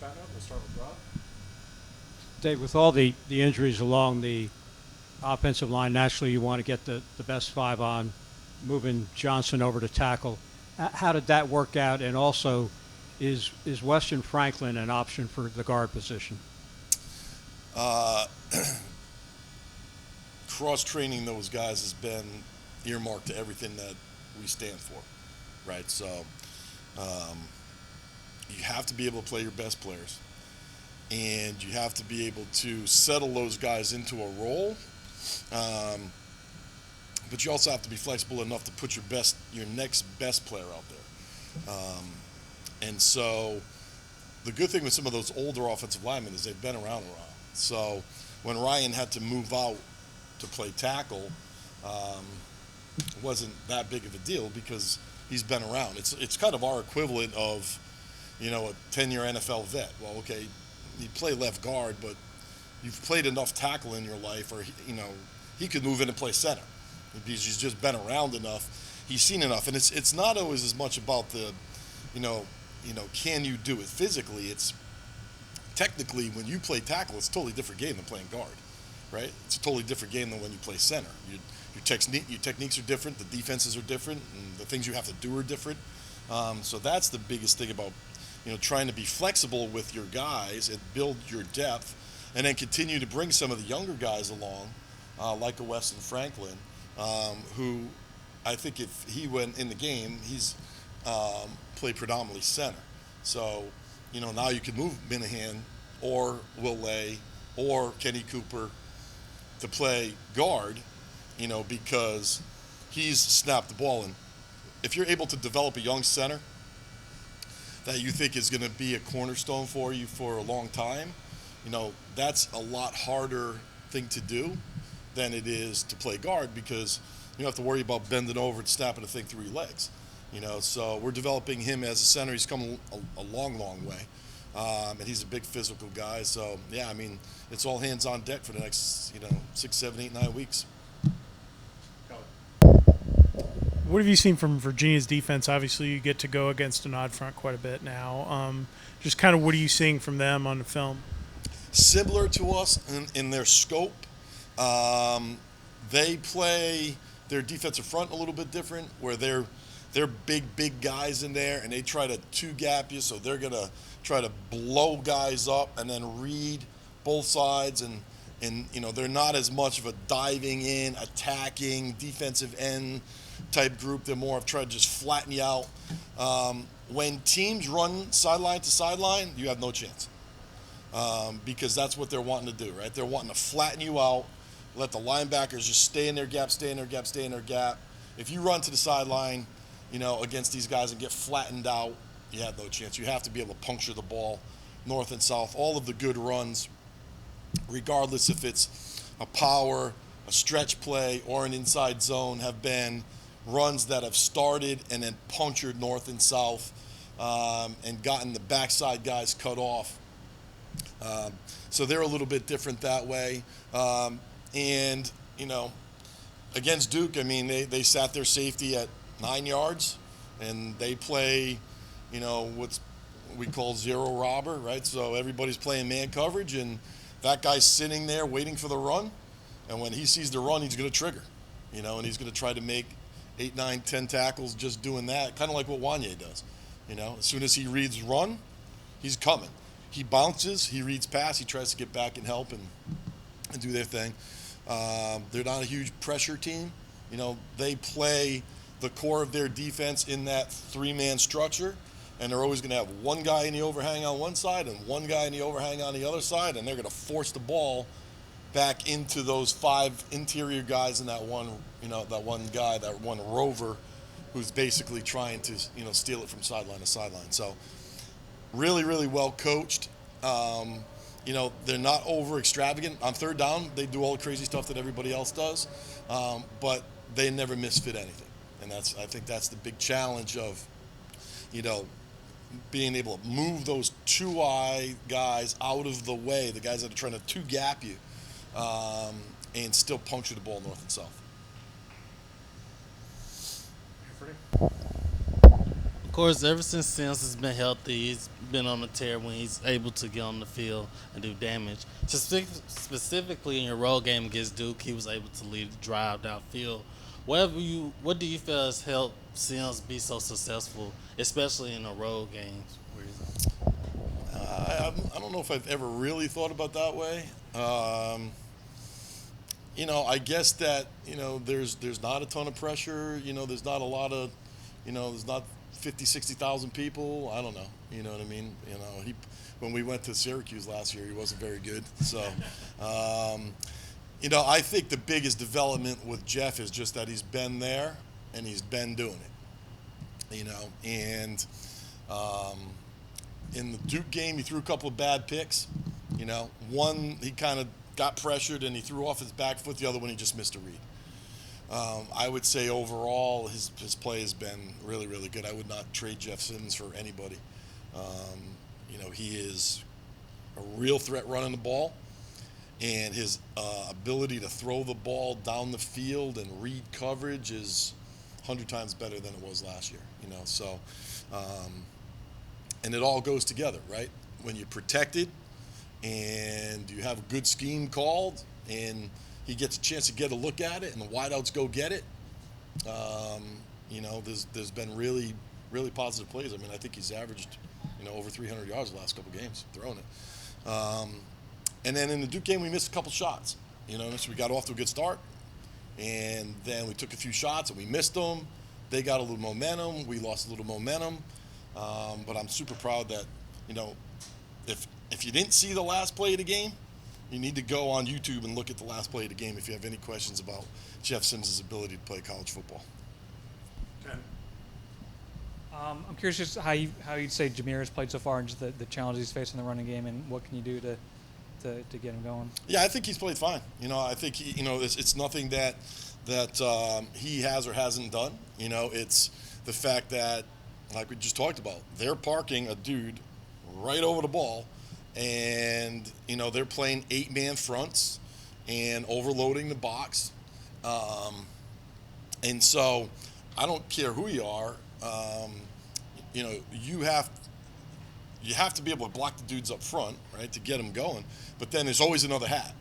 Patenaude. We'll start with Rob. Dave, with all the injuries along the offensive line, naturally you want to get the best five on, moving Johnson over to tackle. How did that work out? And also, is Weston Franklin an option for the guard position? Uh, Cross training those guys has been earmarked to everything that we stand for, right? So um, you have to be able to play your best players, and you have to be able to settle those guys into a role. Um, but you also have to be flexible enough to put your next best player out there. And so the good thing with some of those older offensive linemen is they've been around a while. So when Ryan had to move out to play tackle, um, it wasn't that big of a deal because he's been around. It's kind of our equivalent of, a 10-year NFL vet. Well, okay, you play left guard, but you've played enough tackle in your life, or he could move in and play center because he's just been around enough. He's seen enough, and it's not always as much about the, can you do it physically? It's technically when you play tackle, it's a totally different game than playing guard, right? It's a totally different game than when you play center. Your techniques are different, the defenses are different, and the things you have to do are different. So that's the biggest thing about trying to be flexible with your guys and build your depth, and then continue to bring some of the younger guys along, like a Weston Franklin, who I think if he went in the game, he's played predominantly center. So now you can move Minahan or Will Lay or Kenny Cooper to play guard, because he's snapped the ball. And if you're able to develop a young center that you think is going to be a cornerstone for you for a long time, that's a lot harder thing to do than it is to play guard, because you don't have to worry about bending over and snapping a thing through your legs. So we're developing him as a center. He's come a long, long way. And he's a big physical guy. So, yeah, I mean, it's all hands on deck for the next, 6, 7, 8, 9 weeks. What have you seen from Virginia's defense? Obviously, you get to go against an odd front quite a bit now. Just kind of what are you seeing from them on the film? Similar to us in their scope. They play their defensive front a little bit different, where they're big guys in there, and they try to two-gap you, so they're going to try to blow guys up and then read both sides, and they're not as much of a diving in, attacking, defensive end type group. They're more of trying to just flatten you out. When teams run sideline to sideline, you have no chance, because that's what they're wanting to do, right? They're wanting to flatten you out, let the linebackers just stay in their gap. If you run to the sideline, against these guys and get flattened out, you have no chance. You have to be able to puncture the ball north and south. All of the good runs, regardless if it's a power, a stretch play, or an inside zone, have been runs that have started and then punctured north and south, and gotten the backside guys cut off. So they're a little bit different that way. And against Duke, I mean, they sat their safety at 9 yards, and they play, what we call zero robber, right? So everybody's playing man coverage, and that guy's sitting there waiting for the run, and when he sees the run, he's going to trigger, and he's going to try to make 8, 9, 10 tackles just doing that, kind of like what Wanye does. As soon as he reads run, he's coming. He bounces, he reads pass, he tries to get back and help and do their thing. They're not a huge pressure team. They play the core of their defense in that three-man structure, and they're always going to have one guy in the overhang on one side and one guy in the overhang on the other side, and they're going to force the ball back into those 5 interior guys and that one rover who's basically trying to, steal it from sideline to sideline. So really, really well coached. They're not over extravagant. On third down, they do all the crazy stuff that everybody else does, but they never misfit anything. And I think that's the big challenge of, being able to move those two-eye guys out of the way, the guys that are trying to two-gap you, and still puncture the ball north and south. Of course, ever since Sims has been healthy, he's been on the tear when he's able to get on the field and do damage. Specifically in your road game against Duke, he was able to lead the drive downfield. What do you feel has helped Sims be so successful, especially in the road games? I don't know if I've ever really thought about that way. I guess that there's not a ton of pressure. There's not a lot of, there's not 50, 60,000 people. I don't know. You know what I mean? When we went to Syracuse last year, he wasn't very good. So, I think the biggest development with Jeff is just that he's been there and he's been doing it. And in the Duke game, he threw a couple of bad picks. One, he kind of got pressured and he threw off his back foot. The other one, he just missed a read. I would say overall his play has been really, really good. I would not trade Jeff Sims for anybody. He is a real threat running the ball, and his ability to throw the ball down the field and read coverage is 100 times better than it was last year. So and it all goes together, right? When you're protected and you have a good scheme called and he gets a chance to get a look at it and the wideouts go get it, there's been really, really positive plays. I mean, I think he's averaged, over 300 yards the last couple games throwing it. And then in the Duke game, we missed a couple shots. So we got off to a good start, and then we took a few shots and we missed them. They got a little momentum. We lost a little momentum. But I'm super proud that, if you didn't see the last play of the game, you need to go on YouTube and look at the last play of the game if you have any questions about Jeff Sims' ability to play college football. I'm curious just how you'd say Jameer has played so far and just the challenges he's faced in the running game, and what can you do to get him going? Yeah, I think he's played fine. I think it's nothing that he has or hasn't done. It's the fact that, like we just talked about, they're parking a dude right over the ball, and they're playing 8-man fronts and overloading the box, and so I don't care who you are. You have to be able to block the dudes up front, right, to get them going. But then there's always another hat,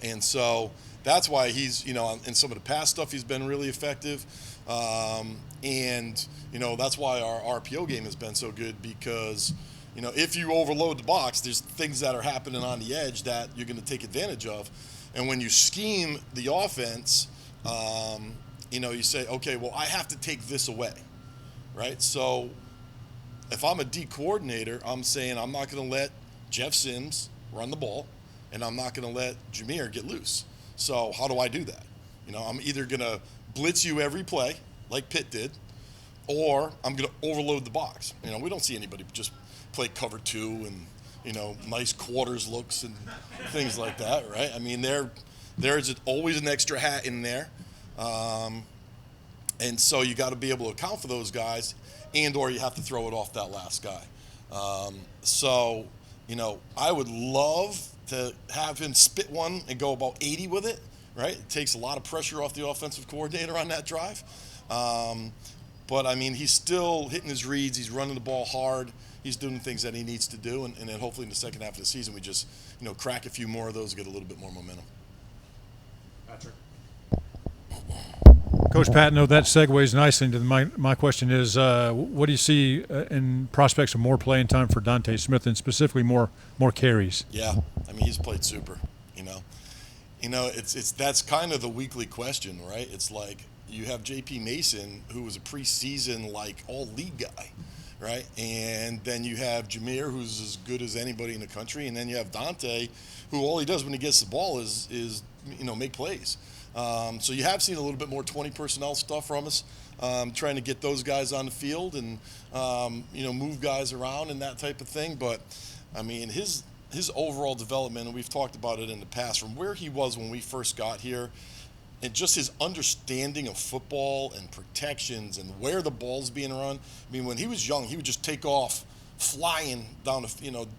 and so that's why he's, in some of the past stuff, he's been really effective. And that's why our RPO game has been so good, because if you overload the box, there's things that are happening on the edge that you're going to take advantage of. And when you scheme the offense, you say, okay, well, I have to take this away, right? So if I'm a D coordinator, I'm saying I'm not going to let Jeff Sims run the ball, and I'm not going to let Jameer get loose. So how do I do that? I'm either going to blitz you every play, like Pitt did, or I'm going to overload the box. We don't see anybody just play cover 2 and, nice quarters looks and things like that, right? I mean, there's always an extra hat in there. And so you got to be able to account for those guys, and or you have to throw it off that last guy. So I would love to have him spit one and go about 80 with it, right? It takes a lot of pressure off the offensive coordinator on that drive. But, I mean, he's still hitting his reads. He's running the ball hard. He's doing the things that he needs to do. And then hopefully in the second half of the season we just, crack a few more of those and get a little bit more momentum. Patrick. Coach Patenaude, that segues nicely into my question is, what do you see in prospects of more playing time for Dante Smith, and specifically more carries? Yeah, I mean, he's played super. It's that's kind of the weekly question, right? It's like you have J.P. Mason, who was a preseason all-league guy, right? And then you have Jameer, who's as good as anybody in the country, and then you have Dante, who all he does when he gets the ball is make plays. So you have seen a little bit more 20 personnel stuff from us, trying to get those guys on the field and move guys around and that type of thing. But I mean, his overall development, and we've talked about it in the past, from where he was when we first got here, and just his understanding of football and protections and where the ball's being run. I mean, when he was young, he would just take off flying down,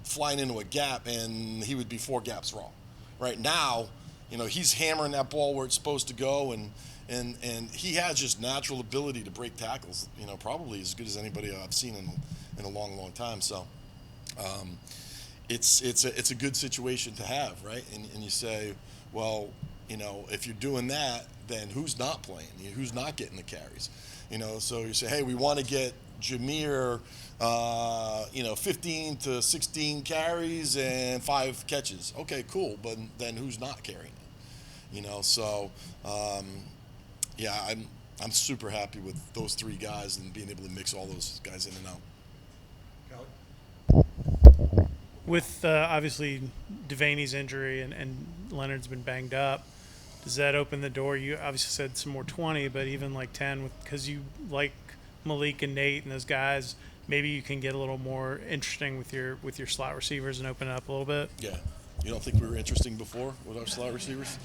flying into a gap, and he would be 4 gaps wrong. Right now, he's hammering that ball where it's supposed to go, and and he has just natural ability to break tackles. Probably as good as anybody I've seen in a long time. So. It's a good situation to have, right? And you say, well, if you're doing that, then who's not playing? Who's not getting the carries? So you say, hey, we want to get Jameer, 15 to 16 carries and 5 catches. Okay, cool, but then who's not carrying it? So yeah, I'm super happy with those 3 guys and being able to mix all those guys in and out. With obviously Devaney's injury and Leonard's been banged up, does that open the door? You obviously said some more 20, but even like 10, because you like Malik and Nate and those guys, maybe you can get a little more interesting with your slot receivers and open it up a little bit. Yeah, you don't think we were interesting before with our slot receivers?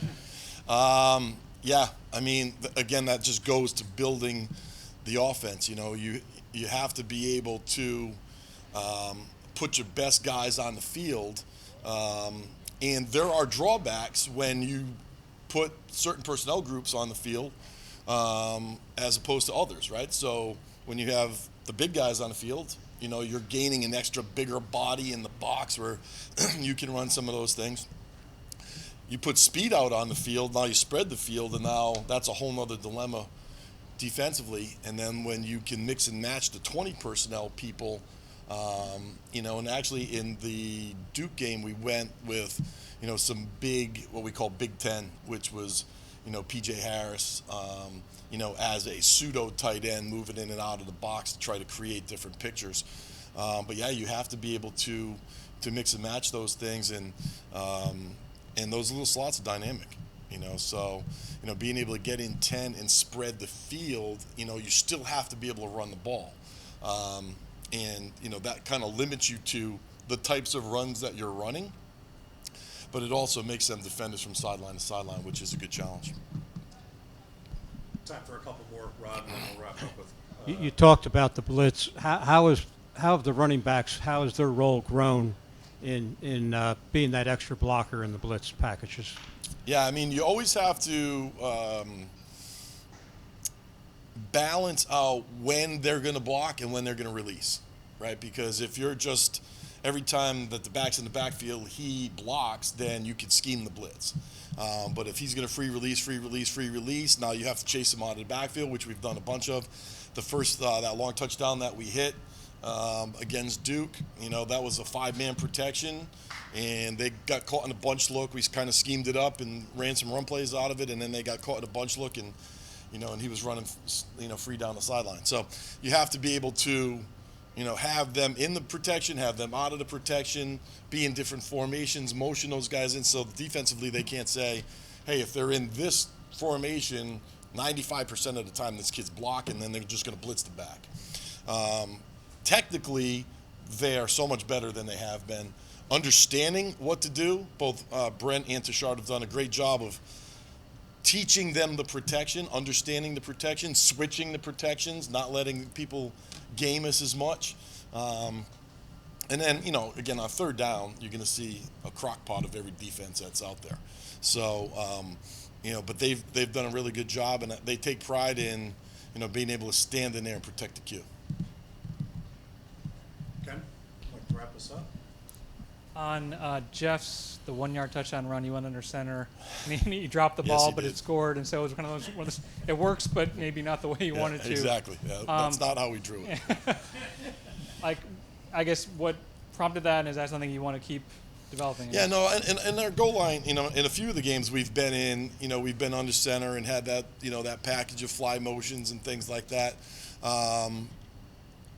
Yeah, I mean, again, that just goes to building the offense. You have to be able to put your best guys on the field, and there are drawbacks when you put certain personnel groups on the field as opposed to others, right? So when you have the big guys on the field, you're gaining an extra bigger body in the box where you can run some of those things. You put speed out on the field, now you spread the field, and now that's a whole nother dilemma defensively. And then when you can mix and match the 20 personnel people, and actually in the Duke game, we went with, some big, what we call Big Ten, which was, P.J. Harris, as a pseudo tight end moving in and out of the box to try to create different pictures. But yeah, you have to be able to mix and match those things, and those little slots are dynamic. So being able to get in 10 and spread the field, you still have to be able to run the ball. And that kind of limits you to the types of runs that you're running, but it also makes them defenders from sideline to sideline, which is a good challenge. Time for a couple more, Rod, and then we'll wrap up with. You talked about the blitz. How have the running backs? How has their role grown in being that extra blocker in the blitz packages? Yeah, I mean, you always have to balance out when they're going to block and when they're going to release, right? Because if you're just every time that the back's in the backfield, he blocks, then you could scheme the blitz. But if he's going to free release, now you have to chase him out of the backfield, which we've done a bunch of. The first, that long touchdown that we hit against Duke, that was a 5-man protection, and they got caught in a bunch look. We kind of schemed it up and ran some run plays out of it, and then they got caught in a bunch look, and and he was running, free down the sideline. So you have to be able to, have them in the protection, have them out of the protection, be in different formations, motion those guys in. So defensively, they can't say, hey, if they're in this formation, 95% of the time this kid's blocking, then they're just going to blitz the back. Technically, they are so much better than they have been. Understanding what to do, both Brent and Tashard have done a great job of teaching them the protection, understanding the protection, switching the protections, not letting people game us as much. And then, again, on third down, you're going to see a crock pot of every defense that's out there. So, but they've done a really good job, and they take pride in, being able to stand in there and protect the queue. Ken, like to wrap this up? On Jeff's, the 1-yard touchdown run, you went under center. I mean, he dropped the Yes, ball, he but did. it scored, and so it was one of those. It works, but maybe not the way you wanted to. Exactly. Yeah, that's not how we drew it. Like, I guess what prompted that, and is that something you want to keep developing? Yeah, no, and our goal line, in a few of the games we've been in, we've been under center and had that, that package of fly motions and things like that.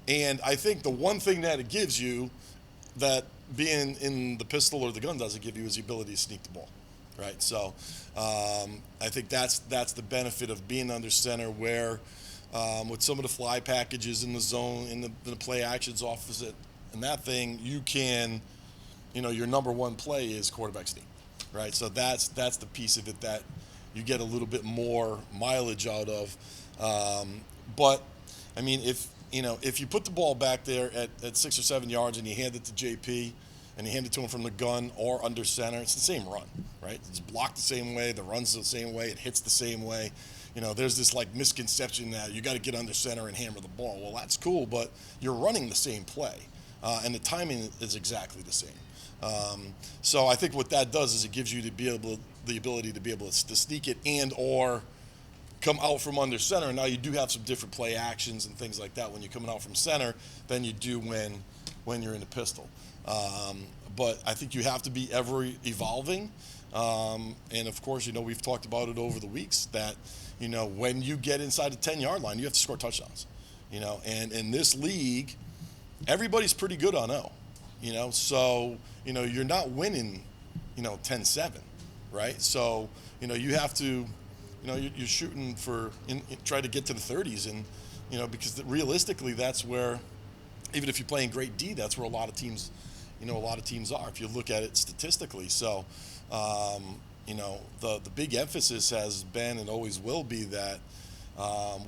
And I think the one thing that it gives you that being in the pistol or the gun doesn't give you is the ability to sneak the ball, right? So I think that's the benefit of being under center, where with some of the fly packages in the zone, in the play actions opposite, and that thing, you can, your number one play is quarterback sneak, right? So that's the piece of it that you get a little bit more mileage out of. But I mean, if you put the ball back there at 6 or 7 yards and you hand it to JP and you hand it to him from the gun or under center, it's the same run, right? It's blocked the same way, the run's the same way, it hits the same way. there's this like misconception that you got to get under center and hammer the ball. Well, that's cool, but you're running the same play, and the timing is exactly the same. So I think what that does is it gives you the ability to be able to sneak it and or come out from under center. Now you do have some different play actions and things like that when you're coming out from center than you do when you're in the pistol. But I think you have to be ever evolving. And of course, we've talked about it over the weeks that, when you get inside the 10-yard line, you have to score touchdowns. And in this league, everybody's pretty good on O. So, you're not winning, 10-7, right? So, you have to, you're shooting for, try to get to the 30s and, because realistically that's where, even if you're playing great D, that's where a lot of teams are, if you look at it statistically. So, the big emphasis has been and always will be that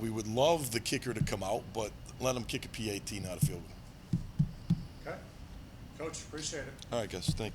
we would love the kicker to come out, but let him kick a PAT, not a field goal. Okay. Coach, appreciate it. All right, guys. Thank you.